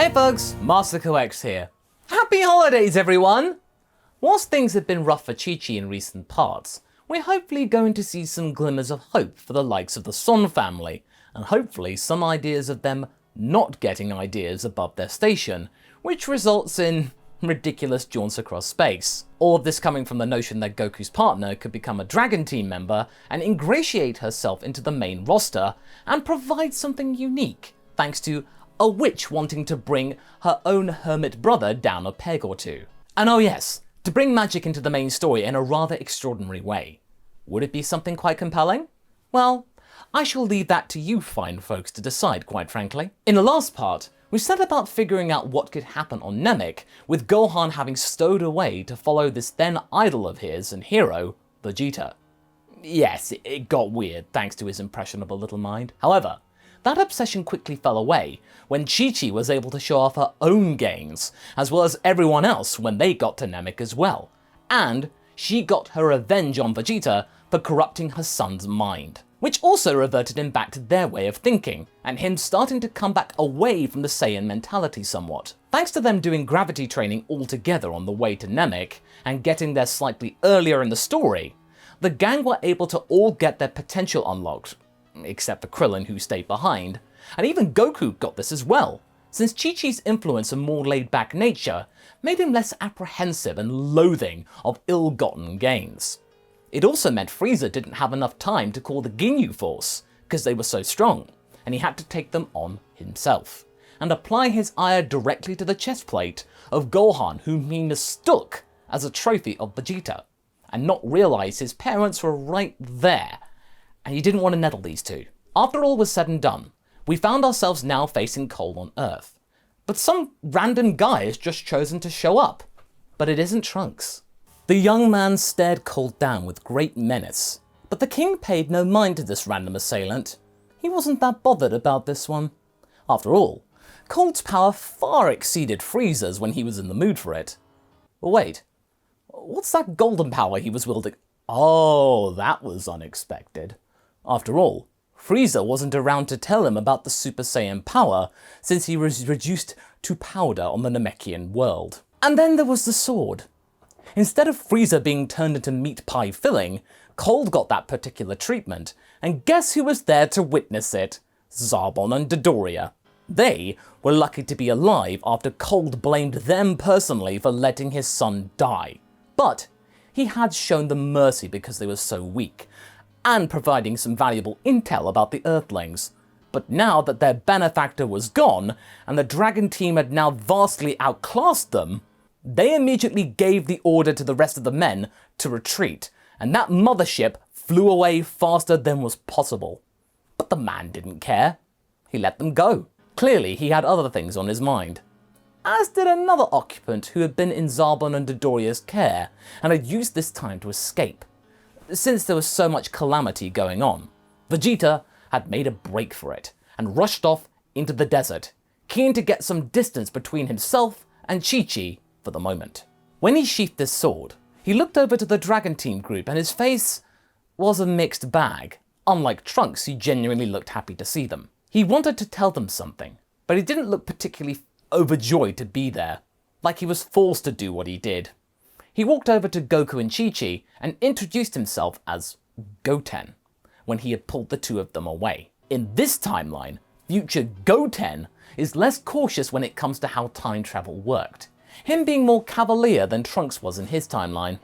Hey folks, MasakoX here. Happy holidays everyone! Whilst things have been rough for Chi-Chi in recent parts, we're hopefully going to see some glimmers of hope for the likes of the Son family, and hopefully some ideas of them not getting ideas above their station, which results in ridiculous jaunts across space. All of this coming from the notion that Goku's partner could become a Dragon Team member and ingratiate herself into the main roster and provide something unique, thanks to a witch wanting to bring her own hermit brother down a peg or two. And oh yes, to bring magic into the main story in a rather extraordinary way. Would it be something quite compelling? Well, I shall leave that to you fine folks to decide, quite frankly. In the last part, we set about figuring out what could happen on Namek, with Gohan having stowed away to follow this then idol of his and hero, Vegeta. Yes, it got weird thanks to his impressionable little mind. However, that obsession quickly fell away when Chi-Chi was able to show off her own gains, as well as everyone else when they got to Namek as well. And she got her revenge on Vegeta for corrupting her son's mind, which also reverted him back to their way of thinking, and him starting to come back away from the Saiyan mentality somewhat. Thanks to them doing gravity training all together on the way to Namek, and getting there slightly earlier in the story, the gang were able to all get their potential unlocked, except for Krillin who stayed behind, and even Goku got this as well, since Chi-Chi's influence and more laid-back nature made him less apprehensive and loathing of ill-gotten gains. It also meant Frieza didn't have enough time to call the Ginyu Force, because they were so strong, and he had to take them on himself, and apply his ire directly to the chest plate of Gohan, whom he mistook as a trophy of Vegeta, and not realise his parents were right there, and he didn't want to nettle these two. After all was said and done, we found ourselves now facing Cole on Earth, but some random guy has just chosen to show up, but it isn't Trunks. The young man stared Cole down with great menace, but the king paid no mind to this random assailant. He wasn't that bothered about this one. After all, Cole's power far exceeded Frieza's when he was in the mood for it. But wait, what's that golden power he was wielding? Oh, that was unexpected. After all, Frieza wasn't around to tell him about the Super Saiyan power since he was reduced to powder on the Namekian world. And then there was the sword. Instead of Frieza being turned into meat pie filling, Cole got that particular treatment, and guess who was there to witness it? Zarbon and Dodoria. They were lucky to be alive after Cole blamed them personally for letting his son die. But he had shown them mercy because they were so weak, and providing some valuable intel about the Earthlings. But now that their benefactor was gone, and the Dragon Team had now vastly outclassed them, they immediately gave the order to the rest of the men to retreat, and that mothership flew away faster than was possible. But the man didn't care. He let them go. Clearly he had other things on his mind. As did another occupant who had been in Zarbon and Dodoria's care, and had used this time to escape. Since there was so much calamity going on, Vegeta had made a break for it, and rushed off into the desert, keen to get some distance between himself and Chi-Chi for the moment. When he sheathed his sword, he looked over to the Dragon Team group and his face was a mixed bag. Unlike Trunks, he genuinely looked happy to see them. He wanted to tell them something, but he didn't look particularly overjoyed to be there, like he was forced to do what he did. He walked over to Goku and Chi-Chi and introduced himself as Goten, when he had pulled the two of them away. In this timeline, future Goten is less cautious when it comes to how time travel worked, him being more cavalier than Trunks was in his timeline.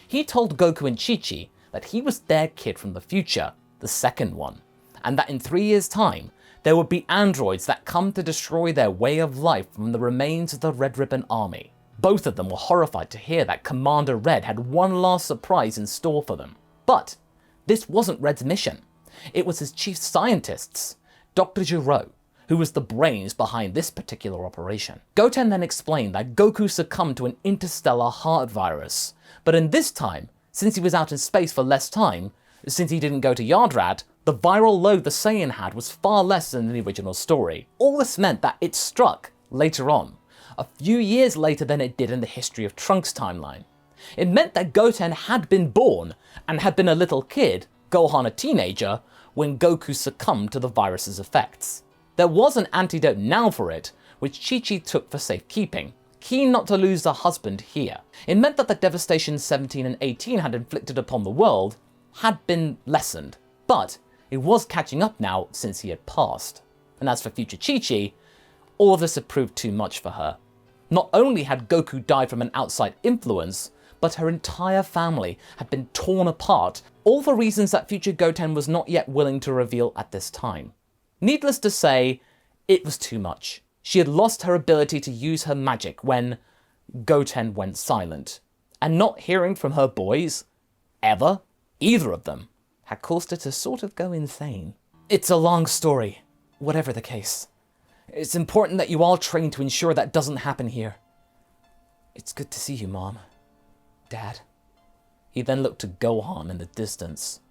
He told Goku and Chi-Chi that he was their kid from the future, the second one, and that in 3 years' time, there would be androids that come to destroy their way of life from the remains of the Red Ribbon Army. Both of them were horrified to hear that Commander Red had one last surprise in store for them. But this wasn't Red's mission. It was his chief scientist's, Dr. Gero, who was the brains behind this particular operation. Goten then explained that Goku succumbed to an interstellar heart virus, but in this time, since he was out in space for less time, since he didn't go to Yardrad, the viral load the Saiyan had was far less than the original story. All this meant that it struck later on, a few years later than it did in the history of Trunks' timeline. It meant that Goten had been born, and had been a little kid, Gohan a teenager, when Goku succumbed to the virus's effects. There was an antidote now for it, which Chi-Chi took for safekeeping, keen not to lose her husband here. It meant that the devastation 17 and 18 had inflicted upon the world had been lessened, but it was catching up now since he had passed. And as for future Chi-Chi, all of this had proved too much for her. Not only had Goku died from an outside influence, but her entire family had been torn apart, all for reasons that future Goten was not yet willing to reveal at this time. Needless to say, it was too much. She had lost her ability to use her magic when Goten went silent, and not hearing from her boys, ever, either of them, had caused her to sort of go insane. It's a long story, whatever the case. It's important that you all train to ensure that doesn't happen here. It's good to see you, Mom. Dad. He then looked to Gohan in the distance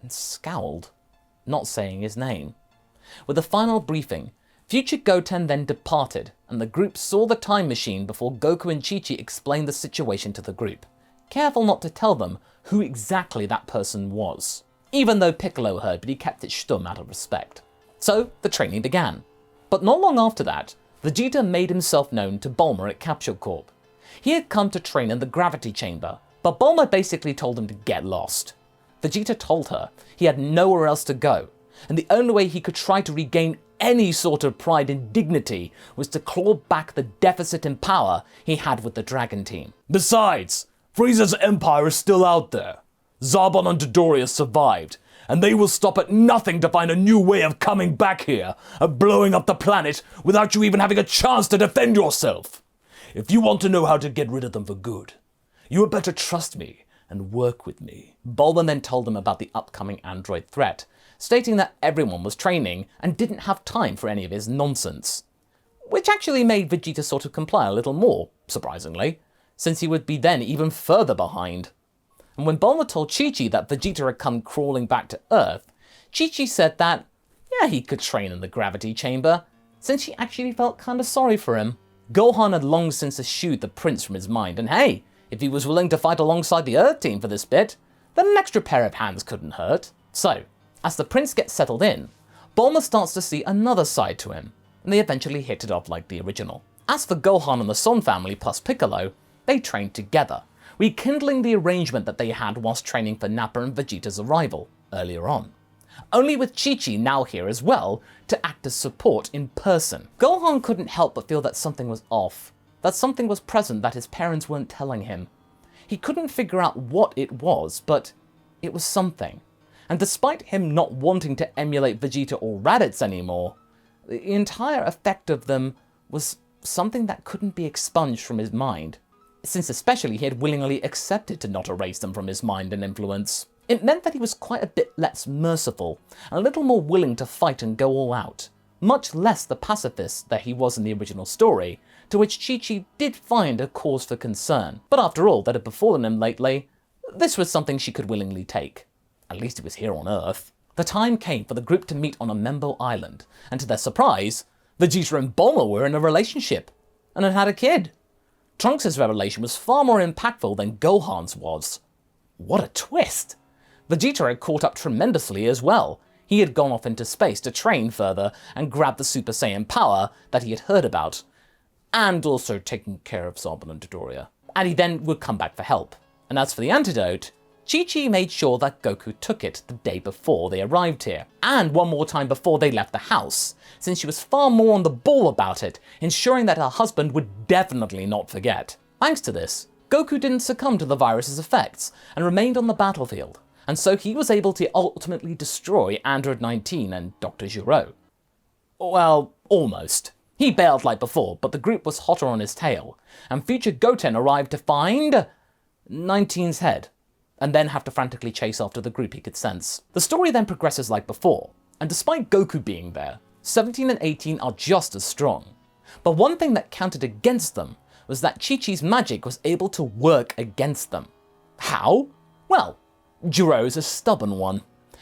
and scowled, not saying his name. With a final briefing, future Goten then departed, and the group saw the time machine before Goku and Chi-Chi explained the situation to the group, careful not to tell them who exactly that person was, even though Piccolo heard, but he kept it stum out of respect. So the training began. But not long after that, Vegeta made himself known to Bulma at Capsule Corp. He had come to train in the gravity chamber, but Bulma basically told him to get lost. Vegeta told her he had nowhere else to go, and the only way he could try to regain any sort of pride and dignity was to claw back the deficit in power he had with the Dragon Team. Besides, Frieza's empire is still out there. Zarbon and Dodoria survived, and they will stop at nothing to find a new way of coming back here, of blowing up the planet without you even having a chance to defend yourself. If you want to know how to get rid of them for good, you had better trust me and work with me. Bulma then told him about the upcoming android threat, stating that everyone was training and didn't have time for any of his nonsense. Which actually made Vegeta sort of comply a little more, surprisingly, since he would be then even further behind. And when Bulma told Chi-Chi that Vegeta had come crawling back to Earth, Chi-Chi said that, yeah, he could train in the gravity chamber, since she actually felt kinda sorry for him. Gohan had long since eschewed the prince from his mind, and hey, if he was willing to fight alongside the Earth team for this bit, then an extra pair of hands couldn't hurt. So, as the prince gets settled in, Bulma starts to see another side to him, and they eventually hit it off like the original. As for Gohan and the Son family plus Piccolo, they trained together, rekindling the arrangement that they had whilst training for Nappa and Vegeta's arrival earlier on. Only with Chi-Chi now here as well to act as support in person. Gohan couldn't help but feel that something was off, that something was present that his parents weren't telling him. He couldn't figure out what it was, but it was something. And despite him not wanting to emulate Vegeta or Raditz anymore, the entire effect of them was something that couldn't be expunged from his mind, since especially he had willingly accepted to not erase them from his mind and influence. It meant that he was quite a bit less merciful, and a little more willing to fight and go all out, much less the pacifist that he was in the original story, to which Chi-Chi did find a cause for concern. But after all that had befallen him lately, this was something she could willingly take. At least it was here on Earth. The time came for the group to meet on a Membo Island, and to their surprise, Vegeta and Bulma were in a relationship, and had had a kid. Trunks' revelation was far more impactful than Gohan's was. What a twist! Vegeta had caught up tremendously as well. He had gone off into space to train further and grab the Super Saiyan power that he had heard about, and also taking care of Zarbon and Dodoria. And he then would come back for help. And as for the antidote, Chi-Chi made sure that Goku took it the day before they arrived here, and one more time before they left the house, since she was far more on the ball about it, ensuring that her husband would definitely not forget. Thanks to this, Goku didn't succumb to the virus's effects and remained on the battlefield, and so he was able to ultimately destroy Android 19 and Dr. Gero. Well, almost. He bailed like before, but the group was hotter on his tail, and future Goten arrived to find 19's head, and then have to frantically chase after the group he could sense. The story then progresses like before, and despite Goku being there, 17 and 18 are just as strong. But one thing that counted against them was that Chi-Chi's magic was able to work against them. How? Well, Jiro is a stubborn one.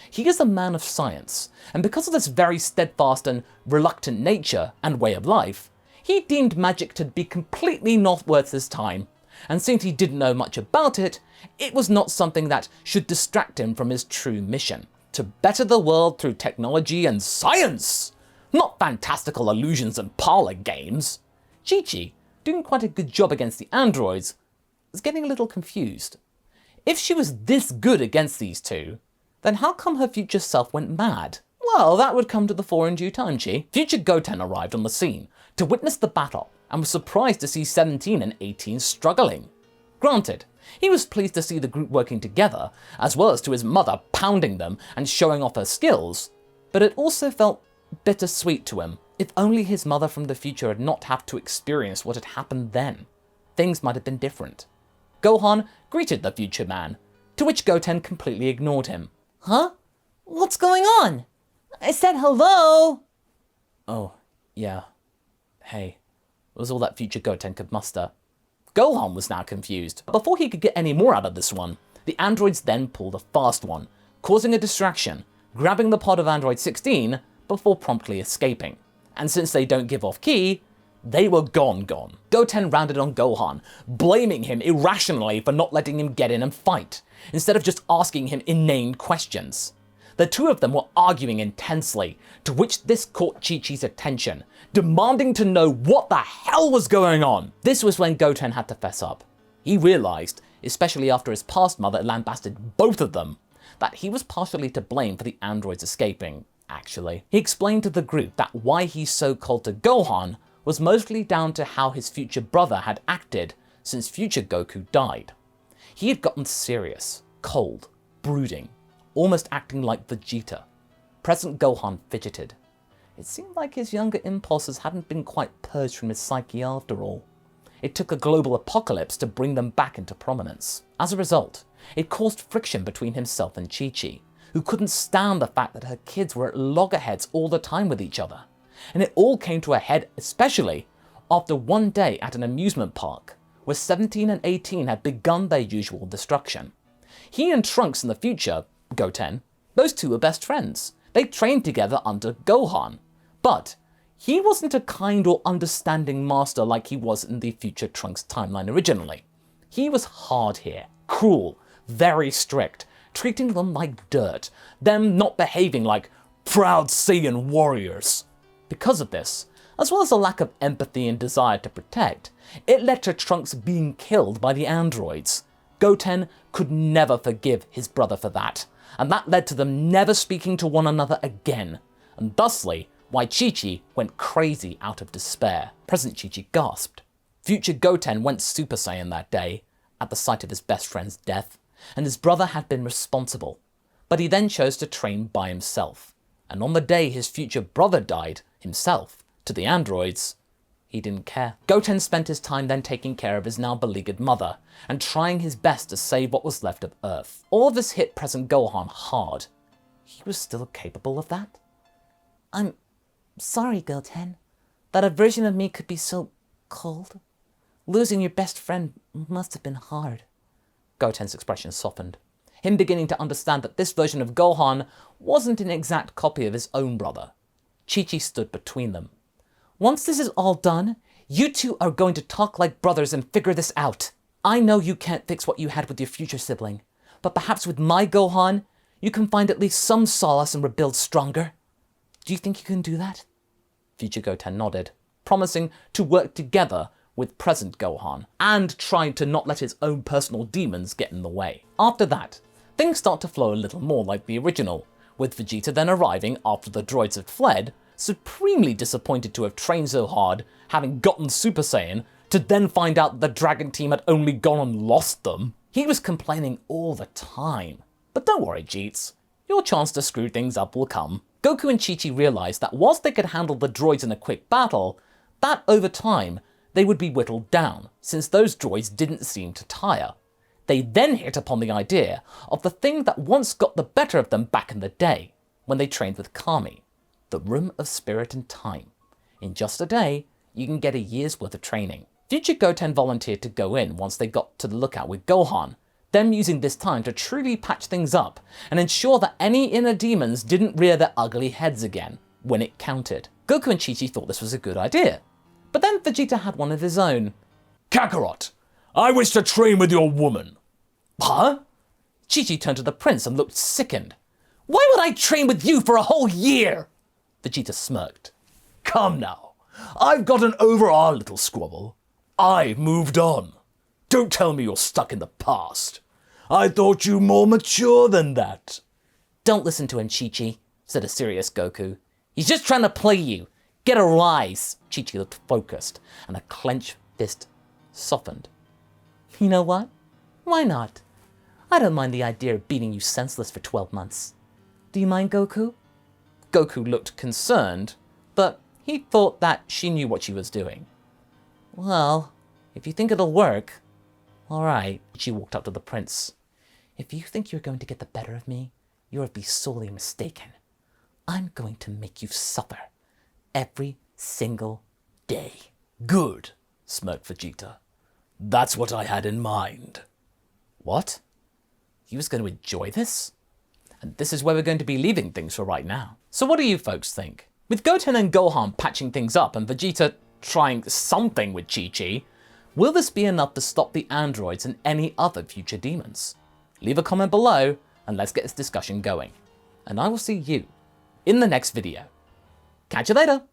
He is a man of science, and because of this very steadfast and reluctant nature and way of life, he deemed magic to be completely not worth his time, and since he didn't know much about it, it was not something that should distract him from his true mission, to better the world through technology and science! not fantastical illusions and parlor games. Chi-Chi, doing quite a good job against the androids, was getting a little confused. If she was this good against these two, then how come her future self went mad? Well, that would come to the fore in due time, Chi. Future Goten arrived on the scene to witness the battle and was surprised to see 17 and 18 struggling. Granted, he was pleased to see the group working together, as well as to his mother pounding them and showing off her skills, but it also felt bittersweet to him. If only his mother from the future had not had to experience what had happened then, things might have been different. Gohan greeted the future man, to which Goten completely ignored him. Huh? What's going on? I said hello! Oh, yeah. Hey, was all that future Goten could muster. Gohan was now confused. Before he could get any more out of this one, the androids then pulled a fast one, causing a distraction, grabbing the pod of Android 16 before promptly escaping. And since they don't give off ki, they were gone. Goten rounded on Gohan, blaming him irrationally for not letting him get in and fight, instead of just asking him inane questions. The two of them were arguing intensely, to which this caught Chi-Chi's attention, demanding to know what the hell was going on. This was when Goten had to fess up. He realized, especially after his past mother lambasted both of them, that he was partially to blame for the androids escaping, actually. He explained to the group that why he's so cold to Gohan was mostly down to how his future brother had acted since future Goku died. He had gotten serious, cold, brooding, almost acting like Vegeta. Present Gohan fidgeted. It seemed like his younger impulses hadn't been quite purged from his psyche after all. It took a global apocalypse to bring them back into prominence. As a result, it caused friction between himself and Chi-Chi, who couldn't stand the fact that her kids were at loggerheads all the time with each other. And it all came to a head especially after one day at an amusement park, where 17 and 18 had begun their usual destruction. He and Trunks in the future, Goten, those two were best friends. They trained together under Gohan. But he wasn't a kind or understanding master like he was in the future Trunks timeline originally. He was hard here, cruel, very strict, treating them like dirt, them not behaving like proud Saiyan warriors. Because of this, as well as a lack of empathy and desire to protect, it led to Trunks being killed by the androids. Goten could never forgive his brother for that, and that led to them never speaking to one another again, and thusly why Chi-Chi went crazy out of despair. Present Chi-Chi gasped. Future Goten went Super Saiyan that day, at the sight of his best friend's death, and his brother had been responsible, but he then chose to train by himself, and on the day his future brother died, himself, to the androids, he didn't care. Goten spent his time then taking care of his now beleaguered mother, and trying his best to save what was left of Earth. All of this hit present Gohan hard. He was still capable of that? I'm sorry, Goten, that a version of me could be so cold. Losing your best friend must have been hard. Goten's expression softened, him beginning to understand that this version of Gohan wasn't an exact copy of his own brother. Chi-Chi stood between them. Once this is all done, you two are going to talk like brothers and figure this out. I know you can't fix what you had with your future sibling, but perhaps with my Gohan, you can find at least some solace and rebuild stronger. Do you think you can do that? Future Goten nodded, promising to work together with present Gohan, and tried to not let his own personal demons get in the way. After that, things start to flow a little more like the original, with Vegeta then arriving after the droids had fled, supremely disappointed to have trained so hard, having gotten Super Saiyan, to then find out that the Dragon Team had only gone and lost them. He was complaining all the time. But don't worry, Jeets, your chance to screw things up will come. Goku and Chi-Chi realized that whilst they could handle the droids in a quick battle, that over time, they would be whittled down, since those droids didn't seem to tire. They then hit upon the idea of the thing that once got the better of them back in the day, when they trained with Kami, the Room of Spirit and Time. In just a day, you can get a year's worth of training. Future Goten volunteered to go in once they got to the lookout with Gohan, them using this time to truly patch things up and ensure that any inner demons didn't rear their ugly heads again when it counted. Goku and Chi-Chi thought this was a good idea, but then Vegeta had one of his own. Kakarot, I wish to train with your woman. Huh? Chi-Chi turned to the prince and looked sickened. Why would I train with you for a whole year? Vegeta smirked. Come now. I've gotten over our little squabble. I've moved on. Don't tell me you're stuck in the past. I thought you more mature than that. Don't listen to him, Chi-Chi, said a serious Goku. He's just trying to play you. Get a rise. Chi-Chi looked focused, and a clenched fist softened. You know what? Why not? I don't mind the idea of beating you senseless for 12 months. Do you mind, Goku? Goku looked concerned, but he thought that she knew what she was doing. Well, if you think it'll work, all right. She walked up to the prince. If you think you're going to get the better of me, you'll be sorely mistaken. I'm going to make you suffer every single day. Good, smirked Vegeta. That's what I had in mind. What? He was going to enjoy this? And this is where we're going to be leaving things for right now. So what do you folks think? With Goten and Gohan patching things up and Vegeta trying something with Chi-Chi, will this be enough to stop the androids and any other future demons? Leave a comment below and let's get this discussion going. And I will see you in the next video. Catch you later!